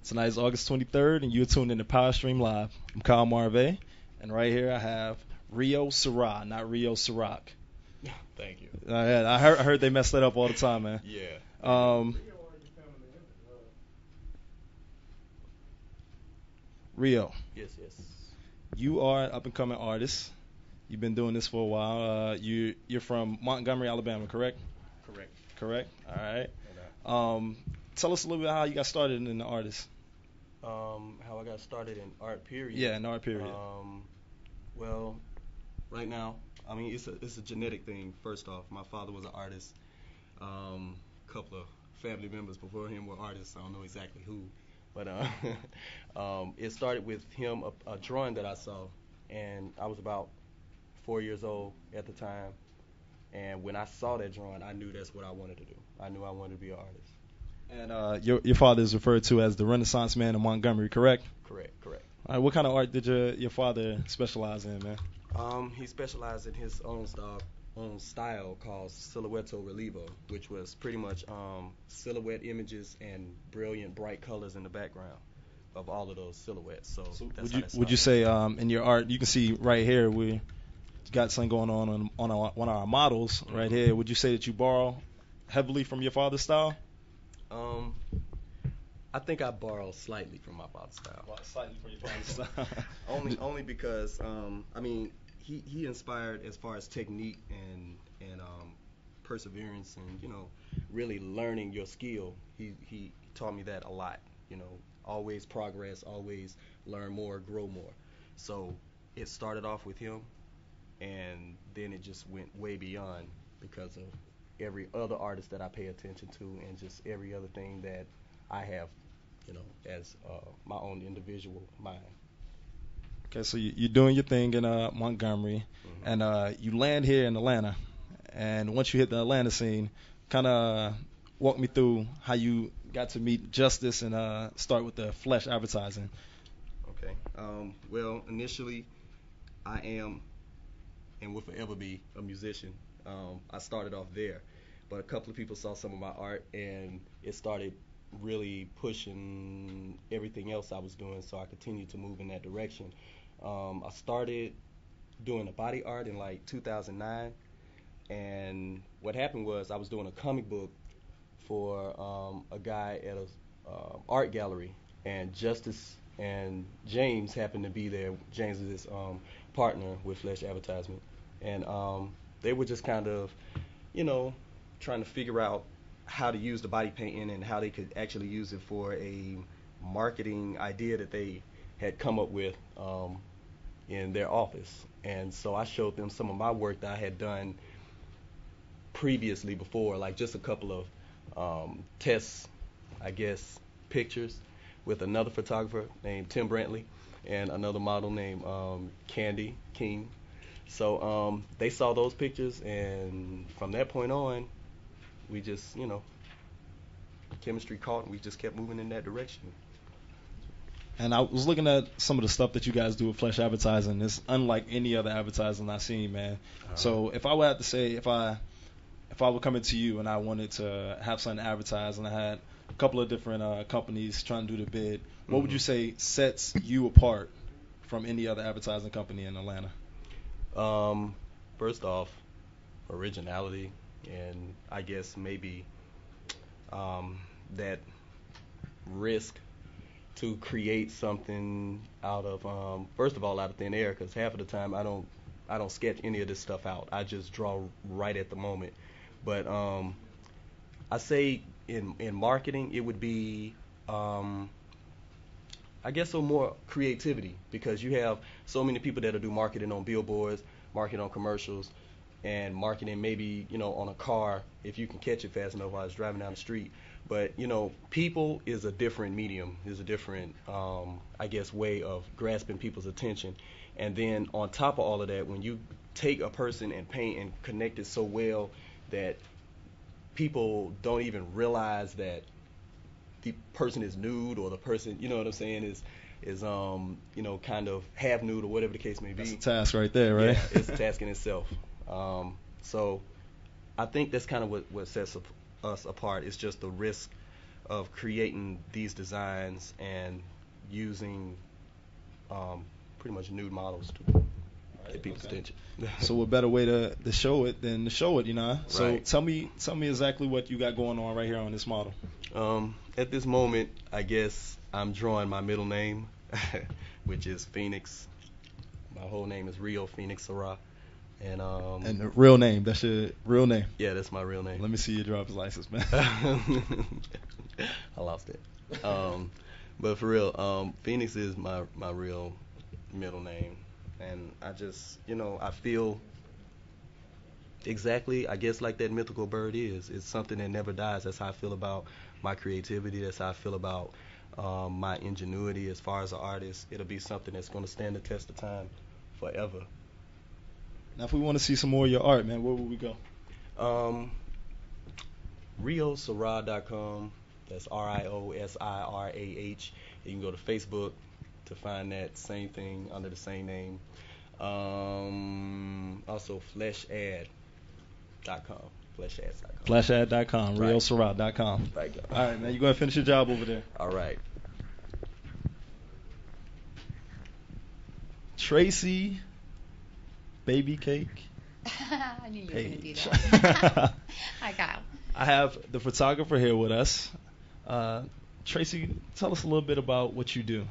Tonight is August 23rd, and you're tuned in to Power Stream Live. I'm Kyle Marve, and right here I have Rio Sarah, not Rio Ciroc. Thank you. I heard they mess that up all the time, man. Yeah. Rio, Yes. you are an up-and-coming artist. You've been doing this for a while. You're from Montgomery, Alabama, correct? Correct. Correct. All right. No Tell us a little bit how you got started in the artist. How I got started in art period. Yeah, in art period. Well, right now, I mean, it's a genetic thing. First off, my father was an artist. Couple of family members before him were artists. I don't know exactly who, but it started with him a drawing that I saw, and I was about 4 years old at the time. And when I saw that drawing, I knew that's what I wanted to do. I knew I wanted to be an artist. And your father is referred to as the Renaissance man of Montgomery, correct? Correct. All right, what kind of art did your father specialize in, man? He specialized in his own style called Silhouetto Relievo, which was pretty much silhouette images and brilliant, bright colors in the background of all of those silhouettes. So that's would you say in your art, you can see right here we got something going on one of our models right here. Would you say that you borrow heavily from your father's style? I think I borrow slightly from my father's style. Well, slightly from your father's style. only because I mean he inspired as far as technique and perseverance and really learning your skill. He taught me that a lot. Always progress, always learn more, grow more. So it started off with him, and then it just went way beyond because of every other artist that I pay attention to and just every other thing that I have, as my own individual mind. Okay, so you're doing your thing in Montgomery, Mm-hmm. and you land here in Atlanta. And once you hit the Atlanta scene, kind of walk me through how you got to meet Justice and start with the Flesh advertising. Okay. Well, initially, I am and will forever be a musician. I started off there, but a couple of people saw some of my art, and it started really pushing everything else I was doing, so I continued to move in that direction. I started doing the body art in like 2009, and what happened was I was doing a comic book for a guy at a art gallery, and Justice and James happened to be there. James is his partner with Flesh Advertisement, and they were just kind of, trying to figure out how to use the body painting and how they could actually use it for a marketing idea that they had come up with in their office. And so I showed them some of my work that I had done previously before, like just a couple of test, I guess, pictures with another photographer named Tim Brantley and another model named Candy King. So they saw those pictures, and from that point on, we just, chemistry caught, and we just kept moving in that direction. And I was looking at some of the stuff that you guys do with Flesh advertising. It's unlike any other advertising I've seen, man. So if I would have to say, if I were coming to you and I wanted to have something advertised and I had a couple of different companies trying to do the bid, what would you say sets you apart from any other advertising company in Atlanta? First off, originality, and I guess maybe that risk to create something out of first of all out of thin air, because half of the time I don't sketch any of this stuff out. I just draw right at the moment. But I say in marketing it would be I guess so more creativity, because you have so many people that do marketing on billboards, marketing on commercials, and marketing maybe on a car if you can catch it fast enough while it's driving down the street. But people is a different medium, is a different I guess way of grasping people's attention. And then on top of all of that, when you take a person and paint and connect it so well that people don't even realize that the person is nude, or the person, you know what I'm saying, is kind of half nude, or whatever the case may be. That's a task right there, right? Yeah, it's a task in itself. So I think that's kind of what sets us apart. It's just the risk of creating these designs and using pretty much nude models to get people's attention. So what better way to show it than to show it, you know? So Right. tell me exactly what you got going on right here on this model. At this moment, I guess I'm drawing my middle name, which is Phoenix. My whole name is Rio Phoenix Sarah. And the real name, that's your real name. yeah, that's my real name. Let me see your driver's license, man. I lost it. But for real, Phoenix is my real middle name. And I just, I feel exactly, I guess, like that mythical bird is. It's something that never dies. That's how I feel about my creativity. That's how I feel about my ingenuity as far as an artist. It'll be something that's going to stand the test of time forever. Now, if we want to see some more of your art, man, where would we go? RioSirah.com. That's RIOSIRAH. You can go to Facebook to find that same thing under the same name. Also, FleshAd.com. FleshAds.com. Flashad.com, Right. RioSirah.com. Right. All right, man, you go ahead and finish your job over there. All right. Tracy, Baby Cake. I knew you were going to do Page. that. Hi, Kyle. I have the photographer here with us. Tracy, tell us a little bit about what you do.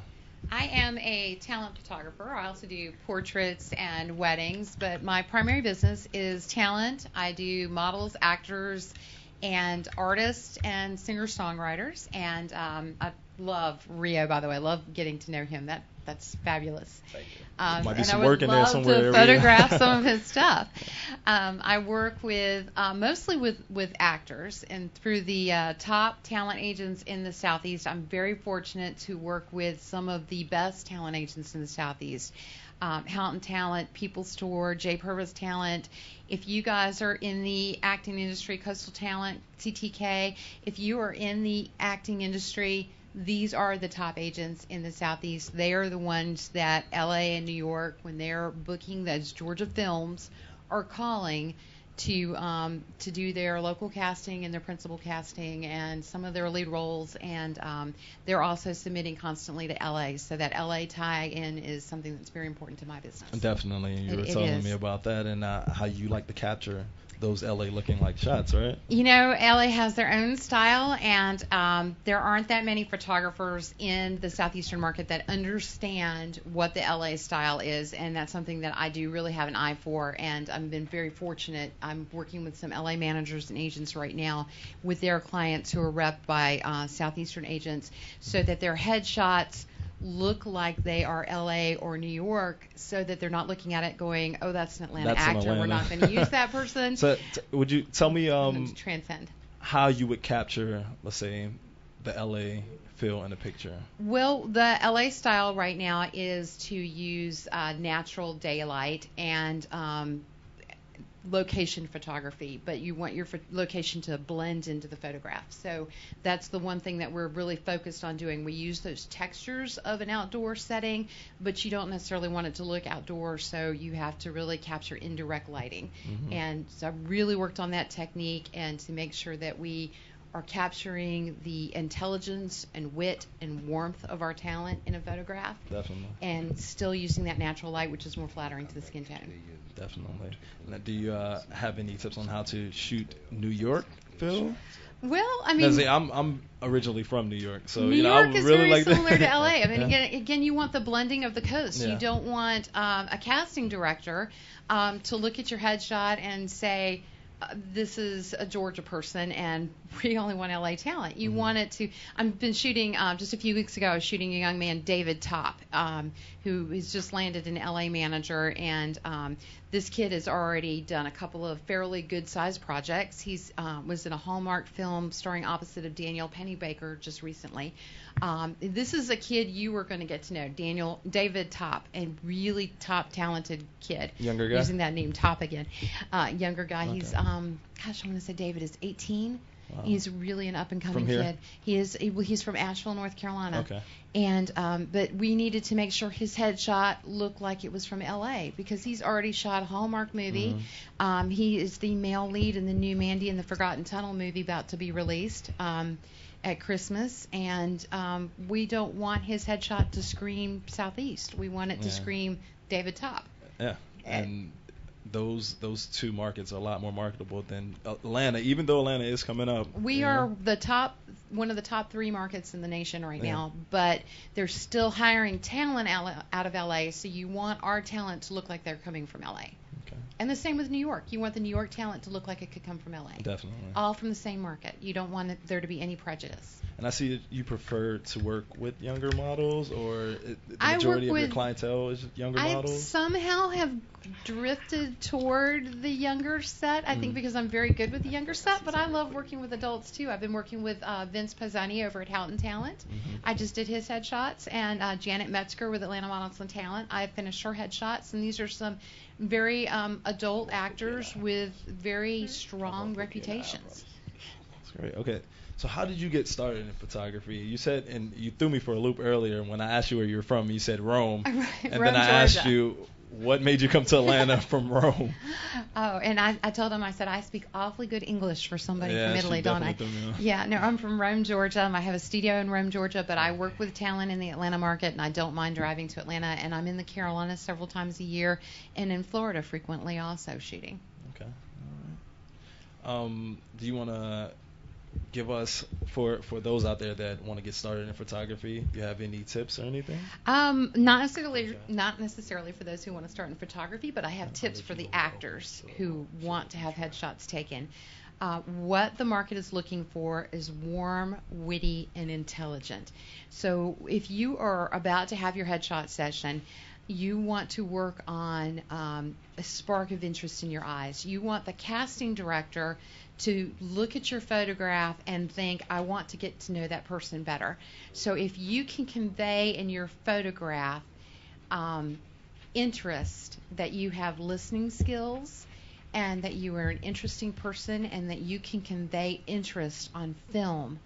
I am a talent photographer. I also do portraits and weddings, but my primary business is talent. I do models, actors, and artists and singer-songwriters. And I love Rio, by the way. I love getting to know him. That's fabulous. Thank you. Might be And some I work would in there love somewhere, to Rio. photograph some of his stuff. I work with mostly with actors, and through the top talent agents in the Southeast. I'm very fortunate to work with some of the best talent agents in the Southeast. Houghton Talent, People Store, J Purvis Talent. If you guys are in the acting industry, Coastal Talent, CTK, if you are in the acting industry, these are the top agents in the Southeast. They are the ones that LA and New York, when they're booking those Georgia films, are calling to do their local casting and their principal casting and some of their lead roles. And they're also submitting constantly to LA. So that LA tie-in is something that's very important to my business. Definitely. You were It telling is. me about that and how you like to capture those LA looking like shots, right? You know, LA has their own style, and there aren't that many photographers in the southeastern market that understand what the LA style is, and that's something that I do really have an eye for, and I've been very fortunate. I'm working with some LA managers and agents right now with their clients who are repped by southeastern agents so that their headshots look like they are LA or New York, so that they're not looking at it going, oh, that's an Atlanta That's an actor, we're Atlanta. not going to use that person. So would you tell me And transcend. how you would capture, let's say, the LA feel in a picture? Well, the LA style right now is to use natural daylight and location photography, but you want your location to blend into the photograph. So that's the one thing that we're really focused on doing. We use those textures of an outdoor setting, but you don't necessarily want it to look outdoors, so you have to really capture indirect lighting. Mhm. And so I've really worked on that technique and to make sure that we are capturing the intelligence and wit and warmth of our talent in a photograph, Definitely. and still using that natural light, which is more flattering to the skin tone. Definitely. Now, do you have any tips on how to shoot New York film? Well, I Now, mean, see, I'm originally from New York, so New you know I York would is really very like similar to to LA. I mean, Yeah. again, you want the blending of the coast. Yeah. You don't want a casting director to look at your headshot and say, this is a Georgia person and we only want LA talent. You want it to. I've been shooting just a few weeks ago. I was shooting a young man, David Top, who has just landed an LA manager, and this kid has already done a couple of fairly good-sized projects. He's was in a Hallmark film starring opposite of Daniel Pennebaker just recently. This is a kid you were going to get to know, David Top, a really top talented kid. Younger guy? Using that name, Top again. Younger guy. Okay. He's gosh, I want to say David is 18. Wow. He's really an up-and-coming From here? kid. He's from Asheville, North Carolina. Okay. And but we needed to make sure his headshot looked like it was from L.A. because he's already shot a Hallmark movie. He is the male lead in the new Mandy and the Forgotten Tunnel movie about to be released. at Christmas, and we don't want his headshot to scream Southeast. We want it to scream David Top. Yeah, and those two markets are a lot more marketable than Atlanta, even though Atlanta is coming up. We are one of the top 3 markets in the nation right now, but they're still hiring talent out of LA, so you want our talent to look like they're coming from LA. Okay. And the same with New York. You want the New York talent to look like it could come from LA. Definitely. All from the same market. You don't want there to be any prejudice. And I see that you prefer to work with younger models, or the majority of your clientele is younger models? I somehow have drifted toward the younger set, I think because I'm very good with the younger set, but I love working with adults too. I've been working with Vince Pisani over at Houghton Talent. I just did his headshots, and Janet Metzger with Atlanta Models and Talent. I finished her headshots, and these are some very adult actors with very strong reputations. That's great. Okay. So how did you get started in photography? You said, and you threw me for a loop earlier when I asked you where you were from. You said Rome, right, and Rome, then I Georgia. asked you what made you come to Atlanta from Rome. Oh, and I told him, I said, I speak awfully good English for somebody from Italy, don't I? Yeah, no, I'm from Rome, Georgia. I have a studio in Rome, Georgia, but I work with talent in the Atlanta market, and I don't mind driving to Atlanta. And I'm in the Carolinas several times a year, and in Florida frequently also shooting. Okay. All right. Do you want to give us, for those out there that want to get started in photography, do you have any tips or anything? Not necessarily for those who want to start in photography, but I have tips for the actors who want to have headshots taken. What the market is looking for is warm, witty, and intelligent. So if you are about to have your headshot session, you want to work on a spark of interest in your eyes. You want the casting director to look at your photograph and think, I want to get to know that person better. So if you can convey in your photograph interest, that you have listening skills, and that you are an interesting person, and that you can convey interest on film,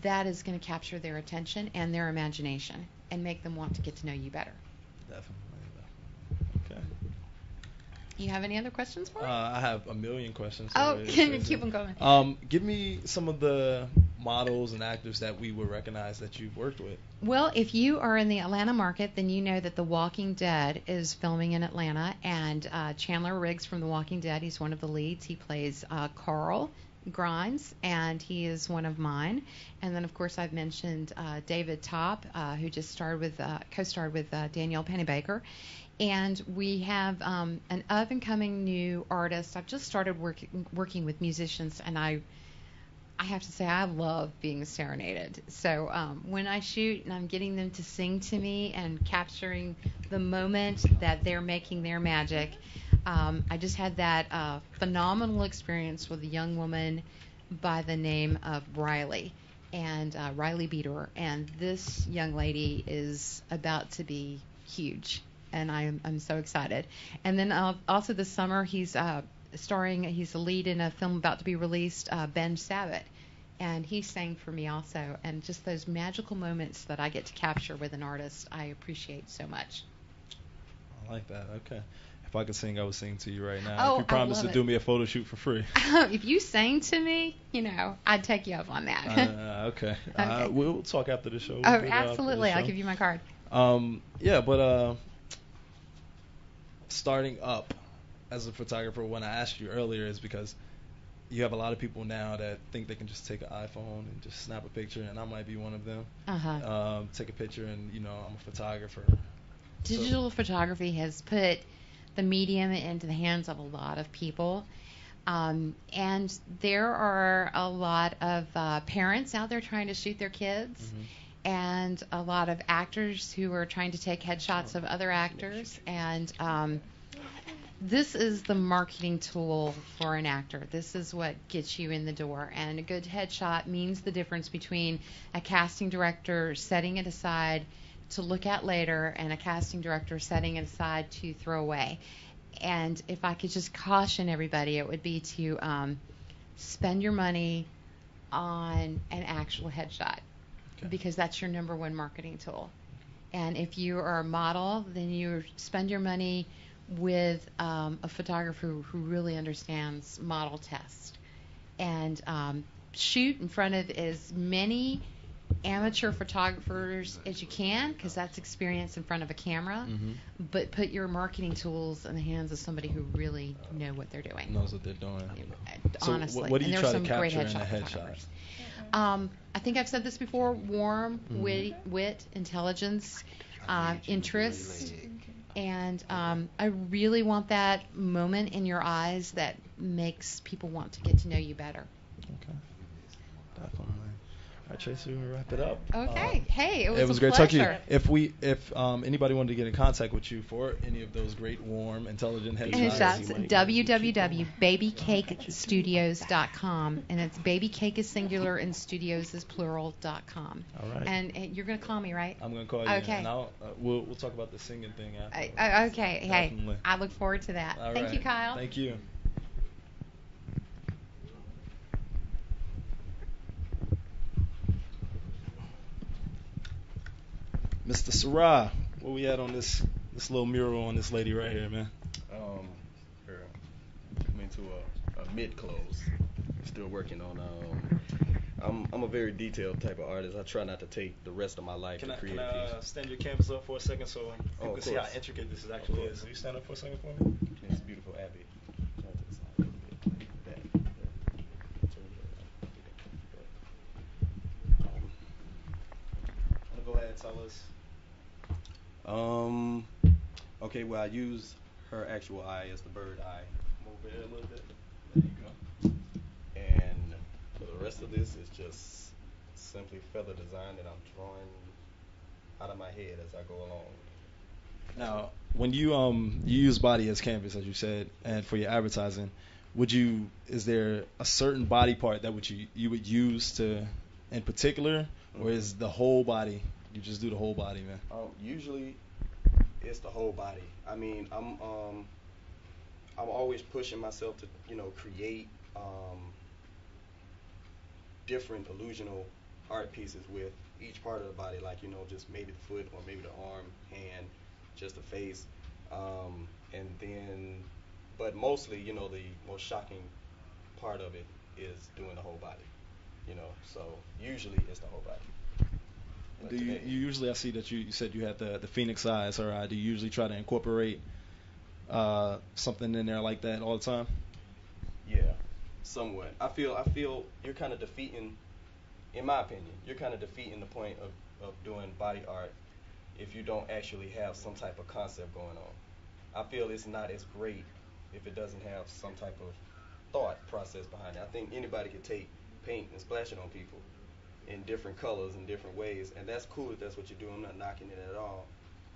that is going to capture their attention and their imagination and make them want to get to know you better. Definitely. Okay. You have any other questions for me? I have a million questions. Oh, keep them going. Give me some of the models and actors that we would recognize that you've worked with. Well, if you are in the Atlanta market, then you know that The Walking Dead is filming in Atlanta, and Chandler Riggs from The Walking Dead, he's one of the leads. He plays Carl Grimes, and he is one of mine. And then, of course, I've mentioned David Top, who just co-starred with Danielle Pennebaker. And we have an up-and-coming new artist. I've just started working with musicians, and I have to say I love being serenaded. So when I shoot and I'm getting them to sing to me and capturing the moment that they're making their magic, I just had that phenomenal experience with a young woman by the name of Riley, and Riley Beater. And this young lady is about to be huge, and I'm so excited. And then also this summer he's he's a lead in a film about to be released, Ben Sabat, and he sang for me also. And just those magical moments that I get to capture with an artist, I appreciate so much. I like that. Okay. If I could sing, I would sing to you right now. Oh, if you promise to do me a photo shoot for free. If you sang to me, I'd take you up on that. Okay. Okay. We'll talk after the show. Absolutely. I'll give you my card. Starting up as a photographer, when I asked you earlier, is because you have a lot of people now that think they can just take an iPhone and just snap a picture, and I might be one of them. Take a picture, and I'm a photographer. Digital photography has put the medium into the hands of a lot of people, and there are a lot of parents out there trying to shoot their kids, and a lot of actors who are trying to take headshots of other actors, and this is the marketing tool for an actor. This is what gets you in the door, and a good headshot means the difference between a casting director setting it aside to look at later and a casting director setting it aside to throw away. And if I could just caution everybody, it would be to spend your money on an actual headshot, because that's your number one marketing tool. And if you are a model, then you spend your money with a photographer who really understands model test. And shoot in front of as many amateur photographers as you can, because that's experience in front of a camera. Mm-hmm. But put your marketing tools in the hands of somebody who really know what they're doing. Knows what they're doing. Honestly. So what do you and try there's to some great capture in a headshot headshot? photographers. I think I've said this before: warm, wit, intelligence, interest, and I really want that moment in your eyes that makes people want to get to know you better. Okay, definitely. All right, Tracy, we'll wrap it up. Okay. Hey, it was a great talking to you. pleasure. If anybody wanted to get in contact with you for any of those great, warm, intelligent headshots, www.babycakestudios.com, and it's babycake is singular and studios is plural.com. All right. And you're gonna call me, right? I'm gonna call you. Okay. And we'll talk about the singing thing after. Okay. Definitely. Hey, I look forward to that. All Thank right. you, Kyle. Thank you. Mr. Sarah, where we at on this little mural on this lady right here, man? Here, I'm into a mid close. Still working on. I'm a very detailed type of artist. I try not to take the rest of my life to create a piece. Stand your canvas up for a second so you can see how course. intricate this actually is? Will you stand up for a second for me? It's beautiful, Abby. Turn to the side a little bit. That. Turn Go ahead, tell us. Okay, well, I use her actual eye as the bird eye. Move it a little bit. There you go. And for the rest of this, it's just simply feather design that I'm drawing out of my head as I go along. Now, when you use body as canvas, as you said, and for your advertising, is there a certain body part that you would use to, in particular, or is the whole body? You just do the whole body, man. Usually, it's the whole body. I mean, I'm always pushing myself to create different illusional art pieces with each part of the body, like just maybe the foot or maybe the arm, hand, just the face, and then, but mostly, the most shocking part of it is doing the whole body, so usually it's the whole body. But Do you usually, I see that you said you had the phoenix eyes, her eye. Do you usually try to incorporate something in there like that all the time? Yeah, somewhat. I feel you're kind of defeating, in my opinion, you're kind of defeating the point of doing body art if you don't actually have some type of concept going on. I feel it's not as great if it doesn't have some type of thought process behind it. I think anybody could take paint and splash it on people in different colors and different ways, and that's cool if that's what you're doing. I'm not knocking it at all,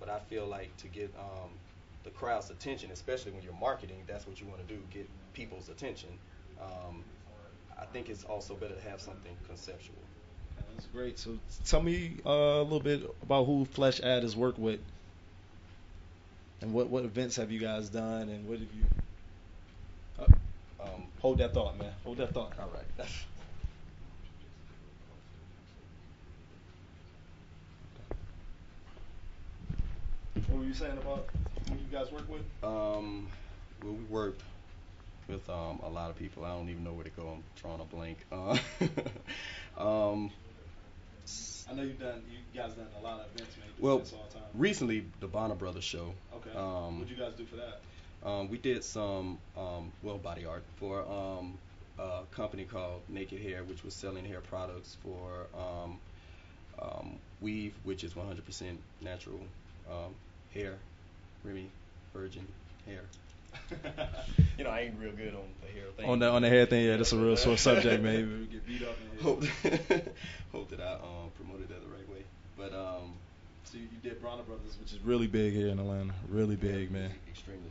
but I feel like to get the crowd's attention, especially when you're marketing, that's what you want to do, get people's attention. I think it's also better to have something conceptual. That's great. So tell me a little bit about who Flesh Ad has worked with, and what events have you guys done, and what have you... hold that thought, man. Hold that thought. All right. What were you saying about who you guys work with? Well, we worked with a lot of people. I don't even know where to go. I'm drawing a blank. I know you guys done a lot of events, man. You do Well, events all the time. recently the Bonner Brothers show. Okay. What'd you guys do for that? We did some body art for a company called Naked Hair, which was selling hair products for weave, which is 100% natural hair, Remy virgin hair. I ain't real good on the hair thing. On the hair thing, yeah, that's a real sore subject, man. We get beat up in here. Hope that I promoted that the right way. But so you did Bronner Brothers, which is really big here in Atlanta. Really big, man. Extremely big.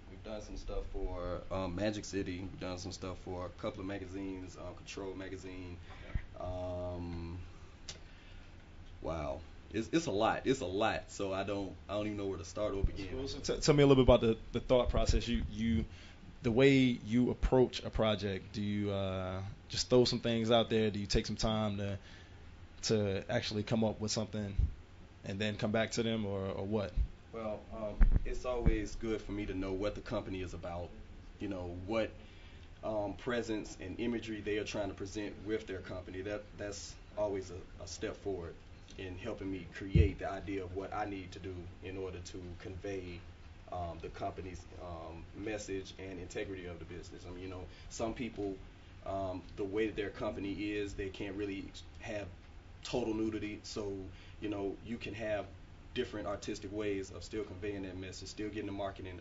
We've done some stuff for Magic City. We've done some stuff for a couple of magazines, Control magazine. Wow. It's a lot. It's a lot. So I don't even know where to start or begin. Cool. So tell me a little bit about the thought process. The way you approach a project. Do you just throw some things out there? Do you take some time to actually come up with something and then come back to them, or what? Well, it's always good for me to know what the company is about. What presence and imagery they are trying to present with their company. That's always a step forward in helping me create the idea of what I need to do in order to convey the company's message and integrity of the business. I mean, you know, some people, the way that their company is, they can't really have total nudity. So, you know, you can have different artistic ways of still conveying that message, still getting the marketing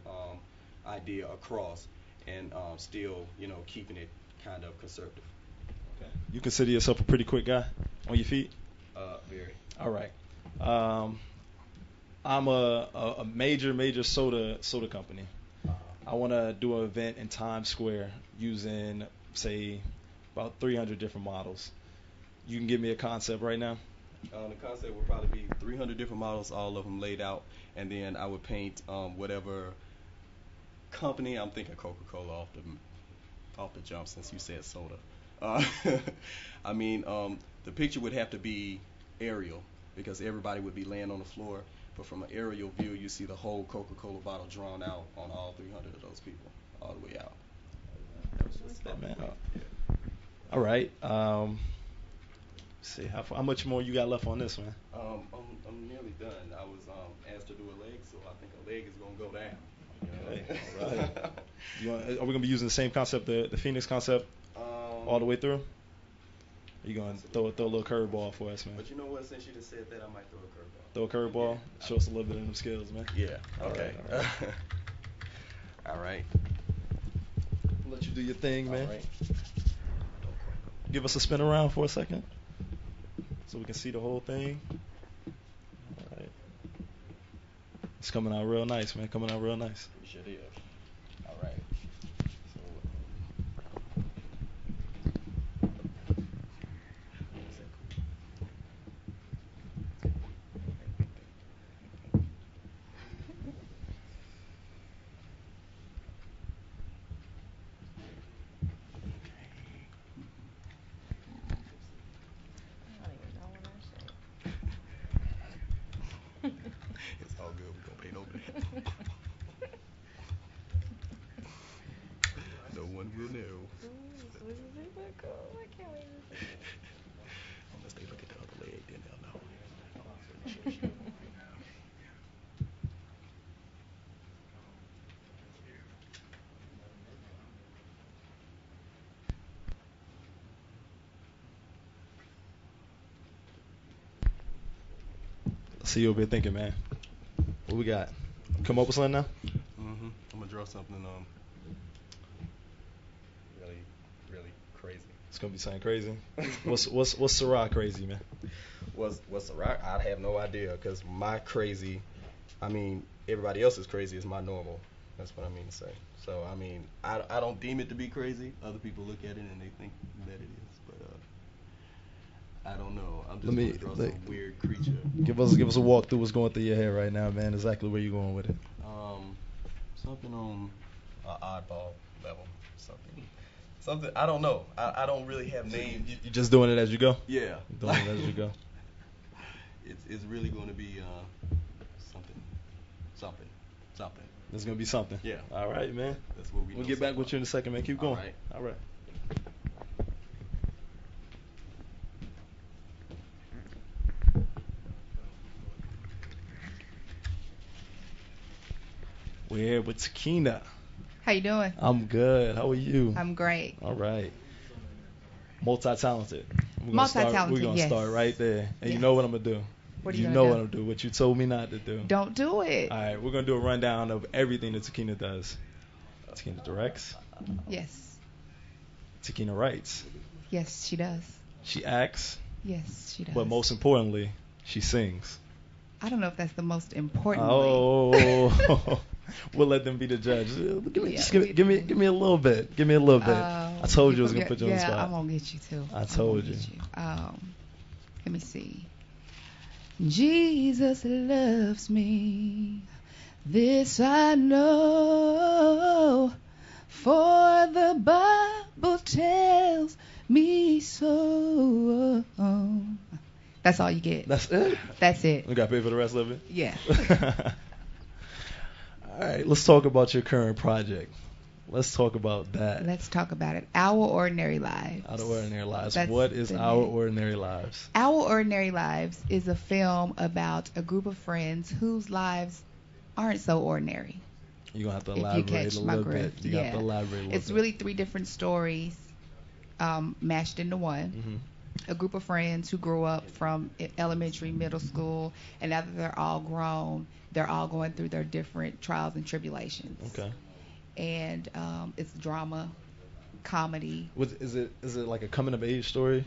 idea across, and still, you know, keeping it kind of conservative. Okay. You consider yourself a pretty quick guy on your feet? Very. All right. I'm a major soda company. I want to do an event in Times Square using, say, about 300 different models. You can give me a concept right now? The concept would probably be 300 different models, all of them laid out, and then I would paint whatever company. I'm thinking Coca-Cola off the jump, since you said soda. I mean, the picture would have to be aerial, because everybody would be laying on the floor. But from an aerial view, you see the whole Coca-Cola bottle drawn out on all 300 of those people, all the way out. That was just that, man. All right. See how much more you got left on this, man? I'm nearly done. I was asked to do a leg, so I think a leg is gonna go down. You know? Okay. All right. Are we gonna be using the same concept, the Phoenix concept, all the way through? Are you gonna throw a little curveball for us, man? But you know what? Since you just said that, I might throw a curveball. Throw a curveball. Yeah. Show us a little bit of them skills, man. Yeah. Okay. All right. All right. Let you do your thing, man. All right. Give us a spin around for a second, so we can see the whole thing. All right. It's coming out real nice, man. Coming out real nice. We sure did. All right. It's all good. We're gonna paint over that. No one will know. Unless they look at the other leg, then they'll know. See you over here thinking, man. What we got? Come up with something now? I'm gonna draw something really crazy. It's gonna be something crazy. What's Ciroc crazy, man? What's the rock? I have no idea, because my crazy, I mean, everybody else's crazy is my normal. That's what I mean to say. So, I mean, I don't deem it to be crazy. Other people look at it and they think that it is, but I don't know. I'm just gonna draw some weird creature. Give us a walk through what's going through your head right now, man. Exactly where you going with it. Something on an oddball level. Something. I don't know. I don't really have names. You just doing it as you go? Yeah. Doing it as you go. It's really going to be something. There's gonna be something. Yeah. All right, man. That's what We'll get back with you in a second, man. Keep going. All right. All right. We're here with Takina. How you doing? I'm good. How are you? I'm great. All right. Multi-talented. Multi-talented, We're going to yes. start right there. And you Yes. know what I'm going to do. What are you You gonna know do? what I'm going to do. What you told me not to do. Don't do it. All right. We're going to do a rundown of everything that Takina does. Takina directs. Yes. Takina writes. Yes, she does. She acts. Yes, she does. But most importantly, she sings. I don't know if that's the most important. Oh. We'll let them be the judge. Give me a little bit. Give me a little bit. I told you I was gonna put you on the spot. Yeah, I'm gonna get you too. I told you. Let me see. Jesus loves me. This I know, for the Bible tells me so. That's all you get. That's it? That's it. We got to pay for the rest of it? Yeah. All right, let's talk about your current project. Let's talk about that. Let's talk about it. Our Ordinary Lives. Out of Ordinary Lives. That's What is the Our name. Ordinary Lives? Our Ordinary Lives is a film about a group of friends whose lives aren't so ordinary. You're going to have to If you elaborate catch a my little bit. drift, You got yeah. to elaborate a little It's bit. really 3 different stories mashed into one. Mm-hmm. A group of friends who grew up from elementary, middle school, and now that they're all grown, they're all going through their different trials and tribulations. Okay. And it's drama, comedy. Is it like a coming of age story?